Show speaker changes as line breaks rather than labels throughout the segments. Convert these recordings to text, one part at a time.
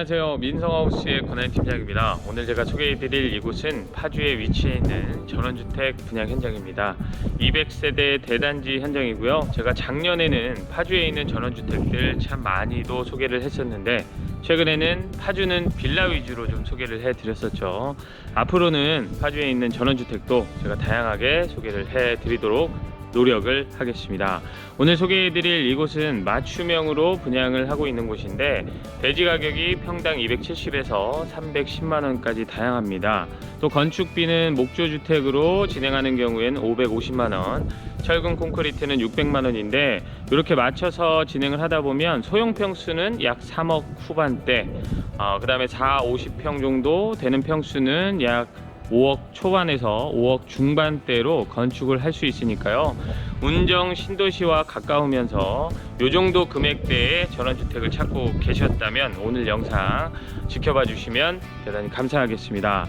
안녕하세요. 민성하우스의 권한 팀장입니다. 오늘 제가 소개해드릴 이곳은 파주에 위치해 있는 전원주택 분양 현장입니다. 200세대 대단지 현장이고요. 제가 작년에는 파주에 있는 전원주택들 참 많이도 소개를 했었는데 최근에는 파주는 빌라 위주로 좀 소개를 해드렸었죠. 앞으로는 파주에 있는 전원주택도 제가 다양하게 소개를 해드리도록 노력을 하겠습니다. 오늘 소개해드릴 이곳은 맞춤형으로 분양을 하고 있는 곳인데 대지 가격이 평당 270에서 310만원까지 다양합니다. 또 건축비는 목조주택으로 진행하는 경우에는 550만원, 철근 콘크리트는 600만원인데 이렇게 맞춰서 진행을 하다 보면 소형 평수는 약 3억 후반대, 그 다음에 4, 50평 정도 되는 평수는 약 5억 초반에서 5억 중반대로 건축을 할 수 있으니까요. 운정 신도시와 가까우면서 이 정도 금액대의 전원주택을 찾고 계셨다면 오늘 영상 지켜봐 주시면 대단히 감사하겠습니다.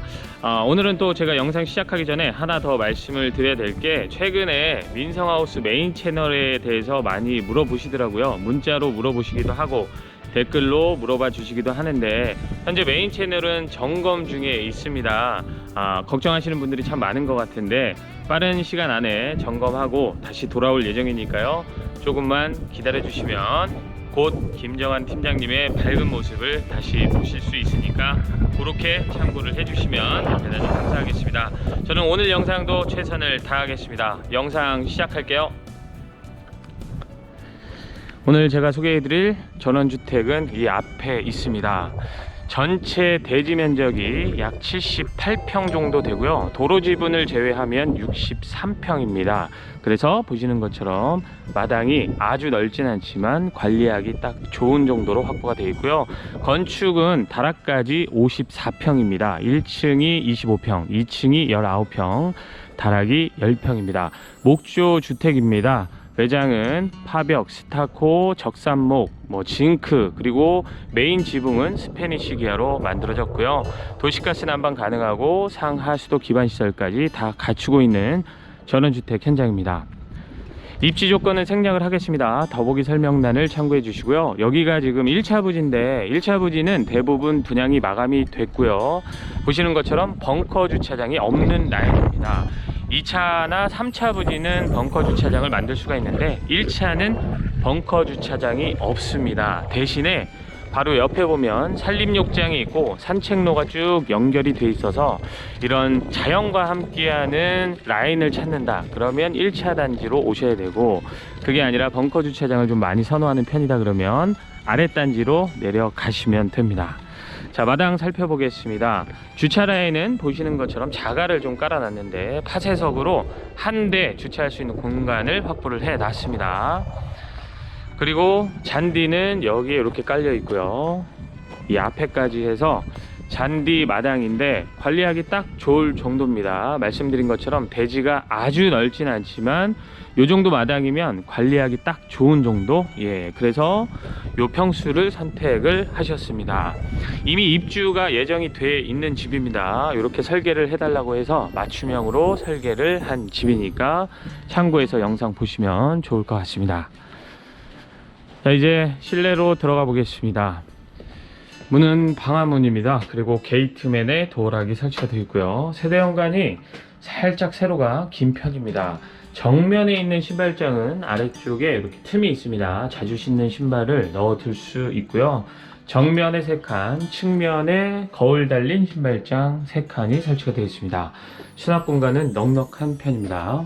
오늘은 또 제가 영상 시작하기 전에 하나 더 말씀을 드려야 될 게 최근에 민성하우스 메인 채널에 대해서 많이 물어보시더라고요. 문자로 물어보시기도 하고 댓글로 물어봐 주시기도 하는데 현재 메인 채널은 점검 중에 있습니다. 걱정하시는 분들이 참 많은 것 같은데 빠른 시간 안에 점검하고 다시 돌아올 예정이니까요. 조금만 기다려 주시면 곧 김정환 팀장님의 밝은 모습을 다시 보실 수 있으니까 그렇게 참고를 해주시면 대단히 감사하겠습니다. 저는 오늘 영상도 최선을 다하겠습니다. 영상 시작할게요. 오늘 제가 소개해드릴 전원주택은 이 앞에 있습니다. 전체 대지 면적이 약 78평 정도 되고요. 도로 지분을 제외하면 63평입니다. 그래서 보시는 것처럼 마당이 아주 넓진 않지만 관리하기 딱 좋은 정도로 확보가 되어 있고요. 건축은 다락까지 54평입니다. 1층이 25평, 2층이 19평, 다락이 10평입니다. 목조 주택입니다. 외장은 파벽, 스타코, 적산목, 징크, 그리고 메인 지붕은 스페니쉬 기아로 만들어졌고요. 도시가스 난방 가능하고 상하수도 기반시설까지 다 갖추고 있는 전원주택 현장입니다. 입지 조건은 생략을 하겠습니다. 더보기 설명란을 참고해 주시고요. 여기가 지금 1차 부지인데 1차 부지는 대부분 분양이 마감이 됐고요. 보시는 것처럼 벙커 주차장이 없는 라인입니다. 2차나 3차 부지는 벙커 주차장을 만들 수가 있는데 1차는 벙커 주차장이 없습니다. 대신에 바로 옆에 보면 산림욕장이 있고 산책로가 쭉 연결이 돼 있어서 이런 자연과 함께하는 라인을 찾는다 그러면 1차 단지로 오셔야 되고, 그게 아니라 벙커 주차장을 좀 많이 선호하는 편이다 그러면 아래 단지로 내려가시면 됩니다. 자, 마당 살펴보겠습니다. 주차 라인은 보시는 것처럼 자가를 좀 깔아놨는데 파쇄석으로 한 대 주차할 수 있는 공간을 확보를 해 놨습니다. 그리고 잔디는 여기에 이렇게 깔려 있고요. 이 앞에까지 해서 잔디 마당인데 관리하기 딱 좋을 정도입니다. 말씀드린 것처럼 대지가 아주 넓진 않지만 요 정도 마당이면 관리하기 딱 좋은 정도. 그래서 요 평수를 선택을 하셨습니다. 이미 입주가 예정이 돼 있는 집입니다. 이렇게 설계를 해달라고 해서 맞춤형으로 설계를 한 집이니까 참고해서 영상 보시면 좋을 것 같습니다. 자, 이제 실내로 들어가 보겠습니다. 문은 방화문입니다. 그리고 게이트맨에 도어락이 설치가 되어 있고요. 세대 현관이 살짝 세로가 긴 편입니다. 정면에 있는 신발장은 아래쪽에 이렇게 틈이 있습니다. 자주 신는 신발을 넣어둘 수 있고요. 정면에 3칸, 측면에 거울 달린 신발장 3칸이 설치가 되어 있습니다. 수납 공간은 넉넉한 편입니다.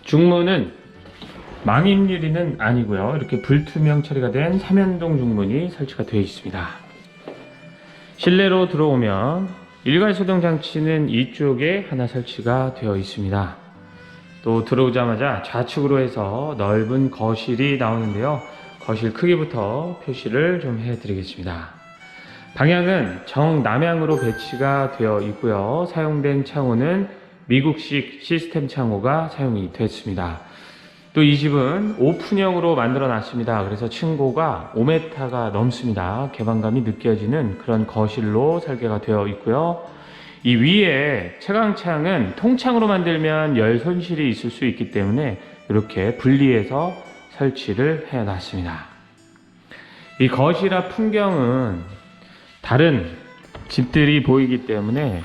중문은 망임 유리는 아니고요. 이렇게 불투명 처리가 된 삼연동 중문이 설치가 되어 있습니다. 실내로 들어오면 일괄 소등 장치는 이쪽에 하나 설치가 되어 있습니다. 또 들어오자마자 좌측으로 해서 넓은 거실이 나오는데요. 거실 크기부터 표시를 좀 해드리겠습니다. 방향은 정남향으로 배치가 되어 있고요. 사용된 창호는 미국식 시스템 창호가 사용이 됐습니다. 또 이 집은 오픈형으로 만들어 놨습니다. 그래서 층고가 5m가 넘습니다. 개방감이 느껴지는 그런 거실로 설계가 되어 있고요. 이 위에 채광창은 통창으로 만들면 열 손실이 있을 수 있기 때문에 이렇게 분리해서 설치를 해 놨습니다. 이 거실 앞 풍경은 다른 집들이 보이기 때문에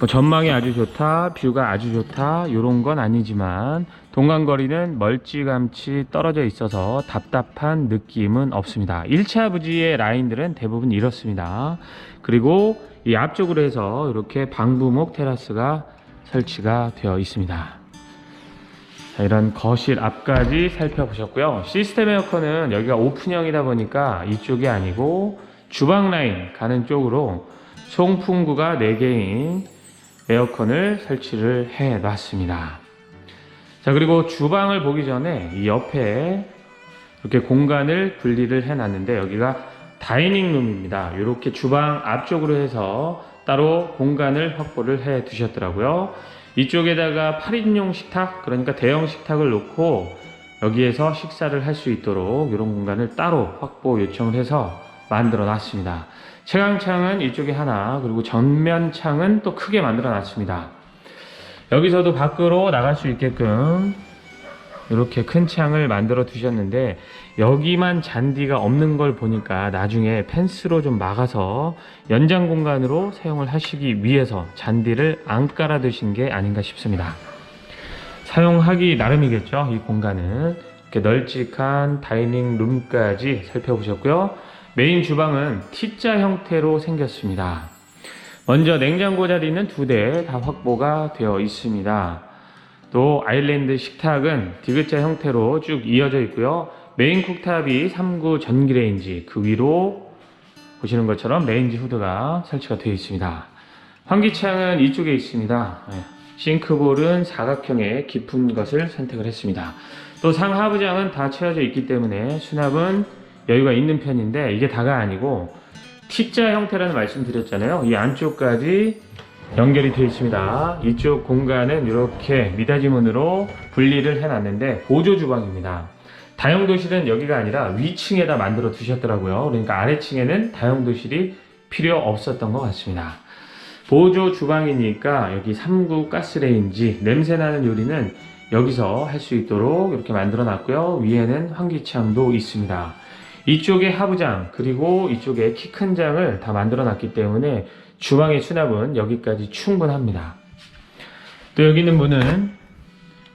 뭐 전망이 아주 좋다, 뷰가 아주 좋다 이런 건 아니지만 동간거리는 멀찌감치 떨어져 있어서 답답한 느낌은 없습니다. 1차 부지의 라인들은 대부분 이렇습니다. 그리고 이 앞쪽으로 해서 이렇게 방부목 테라스가 설치가 되어 있습니다. 자, 이런 거실 앞까지 살펴보셨고요. 시스템 에어컨은 여기가 오픈형이다 보니까 이쪽이 아니고 주방 라인 가는 쪽으로 송풍구가 4개인 에어컨을 설치를 해 놨습니다. 자, 그리고 주방을 보기 전에 이 옆에 이렇게 공간을 분리를 해 놨는데 여기가 다이닝 룸입니다. 이렇게 주방 앞쪽으로 해서 따로 공간을 확보를 해 두셨더라고요. 이쪽에다가 8인용 식탁, 그러니까 대형 식탁을 놓고 여기에서 식사를 할 수 있도록 이런 공간을 따로 확보 요청을 해서 만들어 놨습니다. 채광창은 이쪽에 하나, 그리고 전면 창은 또 크게 만들어 놨습니다. 여기서도 밖으로 나갈 수 있게끔 이렇게 큰 창을 만들어 두셨는데 여기만 잔디가 없는 걸 보니까 나중에 펜스로 좀 막아서 연장 공간으로 사용을 하시기 위해서 잔디를 안 깔아 두신 게 아닌가 싶습니다. 사용하기 나름이겠죠. 이 공간은 이렇게 널찍한 다이닝 룸까지 살펴보셨고요. 메인 주방은 T자 형태로 생겼습니다. 먼저 냉장고 자리는 2대 다 확보가 되어 있습니다. 또 아일랜드 식탁은 디귿자 형태로 쭉 이어져 있고요. 메인 쿡탑이 3구 전기레인지, 그 위로 보시는 것처럼 레인지 후드가 설치가 되어 있습니다. 환기창은 이쪽에 있습니다. 싱크볼은 사각형의 깊은 것을 선택을 했습니다. 또 상하부장은 다 채워져 있기 때문에 수납은 여유가 있는 편인데 이게 다가 아니고 T자 형태라는 말씀 드렸잖아요. 이 안쪽까지 연결이 되어 있습니다. 이쪽 공간은 이렇게 미닫이문으로 분리를 해놨는데 보조 주방입니다. 다용도실은 여기가 아니라 위층에다 만들어 두셨더라고요. 그러니까 아래층에는 다용도실이 필요 없었던 것 같습니다. 보조 주방이니까 여기 3구 가스레인지, 냄새나는 요리는 여기서 할 수 있도록 이렇게 만들어 놨고요. 위에는 환기창도 있습니다. 이쪽에 하부장, 그리고 이쪽에 키 큰 장을 다 만들어 놨기 때문에 주방의 수납은 여기까지 충분합니다. 또 여기 있는 문은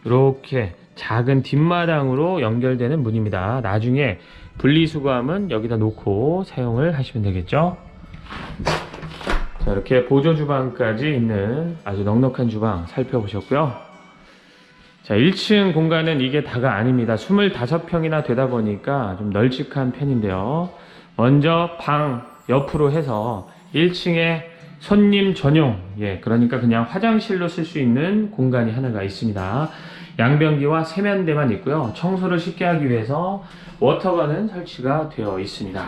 이렇게 작은 뒷마당으로 연결되는 문입니다. 나중에 분리수거함은 여기다 놓고 사용을 하시면 되겠죠. 자, 이렇게 보조 주방까지 있는 아주 넉넉한 주방 살펴보셨고요. 자, 1층 공간은 이게 다가 아닙니다. 25평이나 되다 보니까 좀 널찍한 편인데요. 먼저 방 옆으로 해서 1층에 손님 전용, 그러니까 그냥 화장실로 쓸 수 있는 공간이 하나가 있습니다. 양변기와 세면대만 있고요. 청소를 쉽게 하기 위해서 워터건은 설치가 되어 있습니다.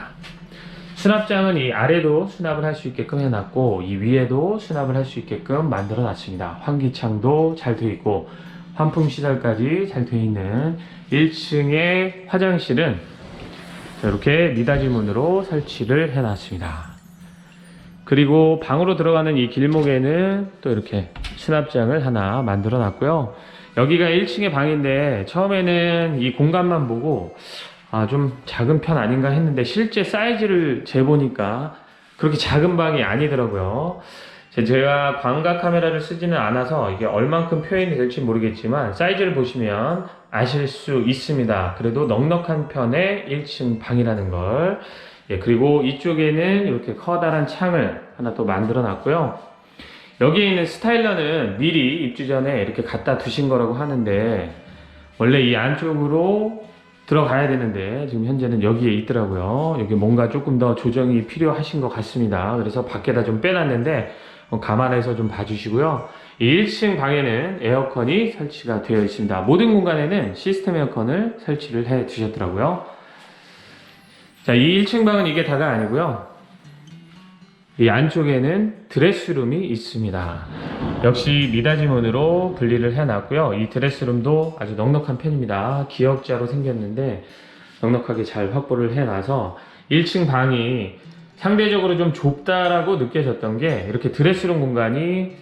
수납장은 이 아래도 수납을 할 수 있게끔 해놨고 이 위에도 수납을 할 수 있게끔 만들어 놨습니다. 환기창도 잘 되어 있고 환풍 시설까지 잘 되어 있는 1층의 화장실은 이렇게 미닫이 문으로 설치를 해놨습니다. 그리고 방으로 들어가는 이 길목에는 또 이렇게 수납장을 하나 만들어 놨고요. 여기가 1층의 방인데 처음에는 이 공간만 보고 좀 작은 편 아닌가 했는데 실제 사이즈를 재보니까 그렇게 작은 방이 아니더라고요. 제가 광각 카메라를 쓰지는 않아서 이게 얼만큼 표현이 될지 모르겠지만 사이즈를 보시면 아실 수 있습니다. 그래도 넉넉한 편의 1층 방이라는 걸. 그리고 이쪽에는 이렇게 커다란 창을 하나 또 만들어 놨고요. 여기에 있는 스타일러는 미리 입주 전에 이렇게 갖다 두신 거라고 하는데 원래 이 안쪽으로 들어가야 되는데 지금 현재는 여기에 있더라고요. 여기 뭔가 조금 더 조정이 필요하신 것 같습니다. 그래서 밖에다 좀 빼놨는데 감안해서 좀 봐주시고요. 이 1층 방에는 에어컨이 설치가 되어 있습니다. 모든 공간에는 시스템 에어컨을 설치를 해 두셨더라고요. 자, 이 1층 방은 이게 다가 아니고요. 이 안쪽에는 드레스룸이 있습니다. 역시 미닫이문으로 분리를 해놨고요. 이 드레스룸도 아주 넉넉한 편입니다. 기역자로 생겼는데 넉넉하게 잘 확보를 해놔서 1층 방이 상대적으로 좀 좁다라고 느껴졌던 게 이렇게 드레스룸 공간이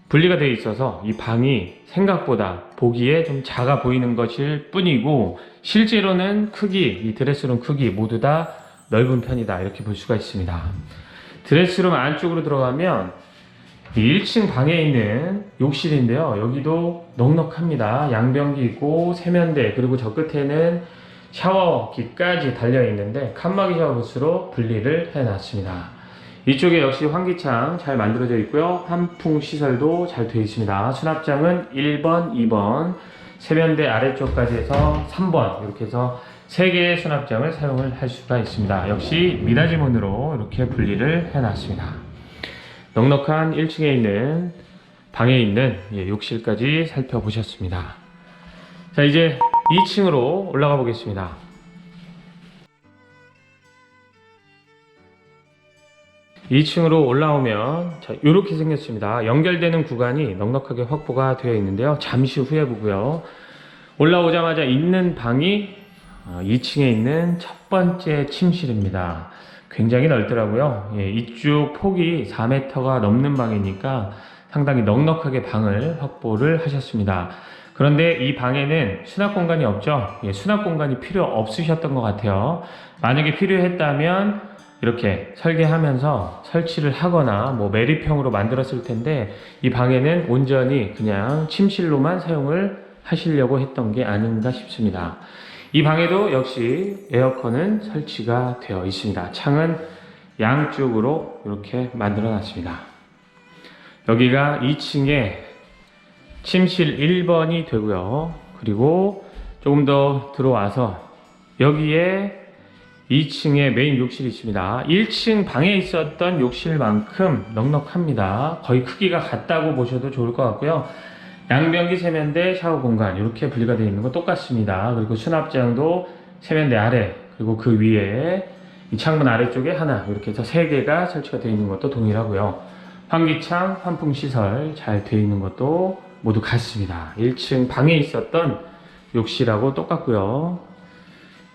분리가 되어 있어서 이 방이 생각보다 보기에 좀 작아 보이는 것일 뿐이고 실제로는 크기, 이 드레스룸 크기 모두 다 넓은 편이다 이렇게 볼 수가 있습니다. 드레스룸 안쪽으로 들어가면 1층 방에 있는 욕실인데요. 여기도 넉넉합니다. 양변기 있고 세면대, 그리고 저 끝에는 샤워기까지 달려 있는데 칸막이 샤워부스로 분리를 해놨습니다. 이쪽에 역시 환기창 잘 만들어져 있고요. 환풍 시설도 잘 되어 있습니다. 수납장은 1번, 2번, 세면대 아래쪽까지 해서 3번, 이렇게 해서 3개의 수납장을 사용을 할 수가 있습니다. 역시 미닫이 문으로 이렇게 분리를 해놨습니다. 넉넉한 1층에 있는 방에 있는 욕실까지 살펴보셨습니다. 자, 이제 2층으로 올라가 보겠습니다. 2층으로 올라오면 자, 이렇게 생겼습니다. 연결되는 구간이 넉넉하게 확보가 되어 있는데요. 잠시 후에 보고요. 올라오자마자 있는 방이 2층에 있는 첫 번째 침실입니다. 굉장히 넓더라고요. 이쪽 폭이 4m가 넘는 방이니까 상당히 넉넉하게 방을 확보를 하셨습니다. 그런데 이 방에는 수납 공간이 없죠. 수납 공간이 필요 없으셨던 것 같아요. 만약에 필요했다면 이렇게 설계하면서 설치를 하거나 매립형으로 만들었을 텐데 이 방에는 온전히 그냥 침실로만 사용을 하시려고 했던 게 아닌가 싶습니다. 이 방에도 역시 에어컨은 설치가 되어 있습니다. 창은 양쪽으로 이렇게 만들어 놨습니다. 여기가 2층에 침실 1번이 되고요. 그리고 조금 더 들어와서 여기에 2층에 메인 욕실이 있습니다. 1층 방에 있었던 욕실만큼 넉넉합니다. 거의 크기가 같다고 보셔도 좋을 것 같고요. 양변기, 세면대, 샤워 공간 이렇게 분리가 되어 있는 거 똑같습니다. 그리고 수납장도 세면대 아래, 그리고 그 위에 이 창문 아래쪽에 하나, 이렇게 해서 3개가 설치가 되어 있는 것도 동일하고요. 환기창, 환풍시설 잘 되어 있는 것도 모두 같습니다. 1층 방에 있었던 욕실하고 똑같고요.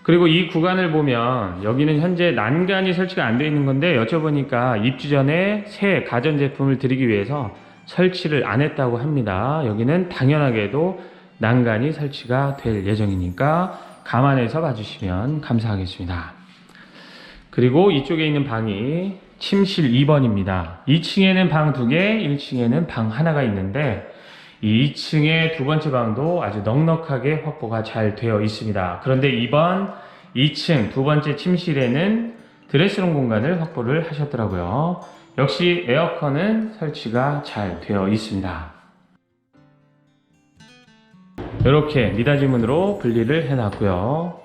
그리고 이 구간을 보면 여기는 현재 난간이 설치가 안 되어 있는 건데 여쭤보니까 입주 전에 새 가전제품을 드리기 위해서 설치를 안 했다고 합니다. 여기는 당연하게도 난간이 설치가 될 예정이니까 감안해서 봐주시면 감사하겠습니다. 그리고 이쪽에 있는 방이 침실 2번입니다. 2층에는 방 2개, 1층에는 방 하나가 있는데 이 2층의 두 번째 방도 아주 넉넉하게 확보가 잘 되어 있습니다. 그런데 이번 2층 두 번째 침실에는 드레스룸 공간을 확보를 하셨더라고요. 역시 에어컨은 설치가 잘 되어 있습니다. 이렇게 미닫이 문으로 분리를 해놨고요.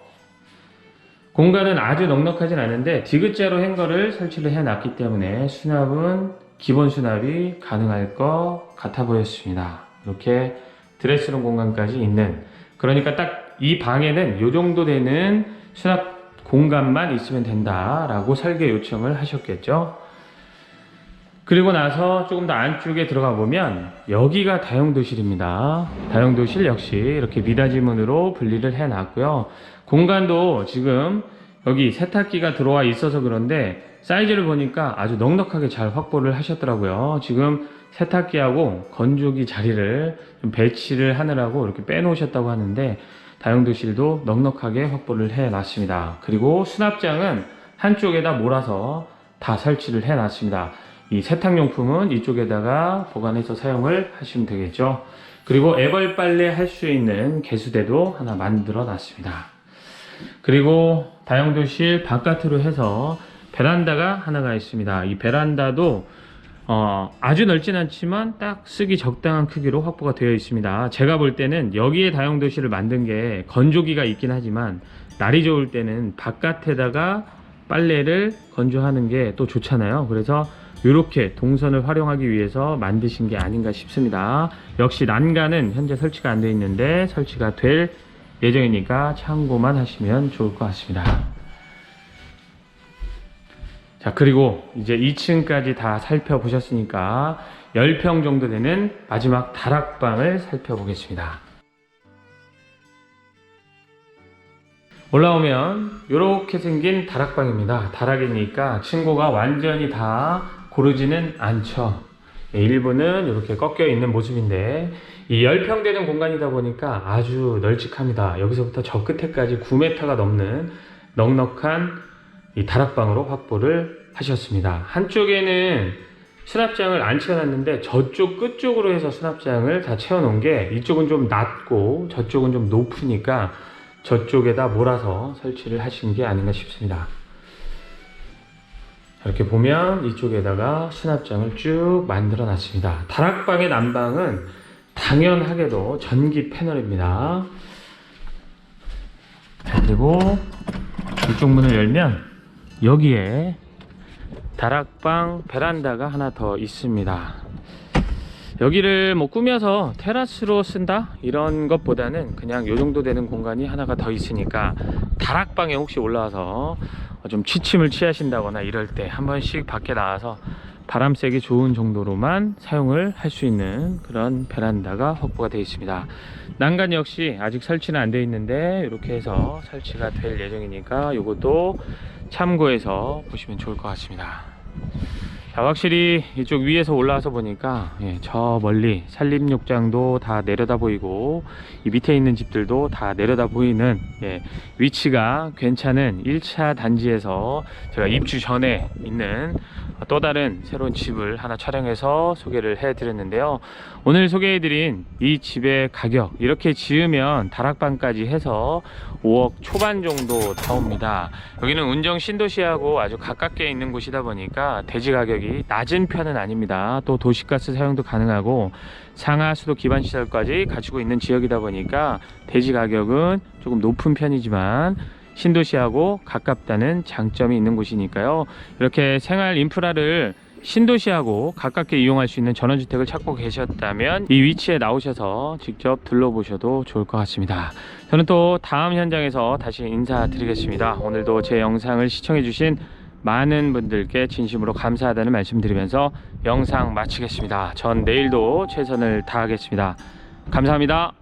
공간은 아주 넉넉하진 않은데 디귿자로 행거를 설치를 해놨기 때문에 수납은 기본 수납이 가능할 것 같아 보였습니다. 이렇게 드레스룸 공간까지 있는, 그러니까 딱 이 방에는 이 정도 되는 수납 공간만 있으면 된다라고 설계 요청을 하셨겠죠. 그리고 나서 조금 더 안쪽에 들어가 보면 여기가 다용도실입니다. 다용도실 역시 이렇게 미닫이 문으로 분리를 해놨고요. 공간도 지금 여기 세탁기가 들어와 있어서 그런데 사이즈를 보니까 아주 넉넉하게 잘 확보를 하셨더라고요. 지금 세탁기하고 건조기 자리를 좀 배치를 하느라고 이렇게 빼놓으셨다고 하는데 다용도실도 넉넉하게 확보를 해놨습니다. 그리고 수납장은 한쪽에다 몰아서 다 설치를 해놨습니다. 이 세탁용품은 이쪽에다가 보관해서 사용을 하시면 되겠죠. 그리고 애벌 빨래 할 수 있는 개수대도 하나 만들어 놨습니다. 그리고 다용도실 바깥으로 해서 베란다가 하나가 있습니다. 이 베란다도 아주 넓진 않지만 딱 쓰기 적당한 크기로 확보가 되어 있습니다. 제가 볼 때는 여기에 다용도실을 만든 게 건조기가 있긴 하지만 날이 좋을 때는 바깥에다가 빨래를 건조하는 게 또 좋잖아요. 그래서 이렇게 동선을 활용하기 위해서 만드신 게 아닌가 싶습니다. 역시 난간은 현재 설치가 안 되어 있는데 설치가 될 예정이니까 참고만 하시면 좋을 것 같습니다. 자, 그리고 이제 2층까지 다 살펴보셨으니까 10평 정도 되는 마지막 다락방을 살펴보겠습니다. 올라오면 이렇게 생긴 다락방입니다. 다락이니까 층고가 완전히 다 고르지는 않죠. 일부는 이렇게 꺾여 있는 모습인데 이 10평 되는 공간이다 보니까 아주 널찍합니다. 여기서부터 저 끝에까지 9m가 넘는 넉넉한 이 다락방으로 확보를 하셨습니다. 한쪽에는 수납장을 안 채워놨는데 저쪽 끝쪽으로 해서 수납장을 다 채워놓은 게 이쪽은 좀 낮고 저쪽은 좀 높으니까 저쪽에다 몰아서 설치를 하신 게 아닌가 싶습니다. 이렇게 보면 이쪽에다가 수납장을 쭉 만들어 놨습니다. 다락방의 난방은 당연하게도 전기 패널입니다. 그리고 이쪽 문을 열면 여기에 다락방 베란다가 하나 더 있습니다. 여기를 뭐 꾸며서 테라스로 쓴다 이런 것보다는 그냥 요 정도 되는 공간이 하나가 더 있으니까 다락방에 혹시 올라와서 좀 취침을 취하신다거나 이럴 때 한 번씩 밖에 나와서 바람 쐬기 좋은 정도로만 사용을 할 수 있는 그런 베란다가 확보가 되어 있습니다. 난간 역시 아직 설치는 안 되어 있는데 이렇게 해서 설치가 될 예정이니까 이것도 참고해서 보시면 좋을 것 같습니다. 자, 확실히 이쪽 위에서 올라와서 보니까 저 멀리 산림욕장도 다 내려다 보이고 이 밑에 있는 집들도 다 내려다 보이는 위치가 괜찮은 1차 단지에서 제가 입주 전에 있는 또 다른 새로운 집을 하나 촬영해서 소개를 해 드렸는데요. 오늘 소개해 드린 이 집의 가격, 이렇게 지으면 다락방까지 해서 5억 초반 정도 나옵니다. 여기는 운정 신도시하고 아주 가깝게 있는 곳이다 보니까 대지 가격이 낮은 편은 아닙니다. 또 도시가스 사용도 가능하고 상하 수도 기반 시설까지 갖추고 있는 지역이다 보니까 대지 가격은 조금 높은 편이지만 신도시하고 가깝다는 장점이 있는 곳이니까요. 이렇게 생활 인프라를 신도시하고 가깝게 이용할 수 있는 전원주택을 찾고 계셨다면 이 위치에 나오셔서 직접 둘러보셔도 좋을 것 같습니다. 저는 또 다음 현장에서 다시 인사드리겠습니다. 오늘도 제 영상을 시청해 주신 많은 분들께 진심으로 감사하다는 말씀 드리면서 영상 마치겠습니다. 전 내일도 최선을 다하겠습니다. 감사합니다.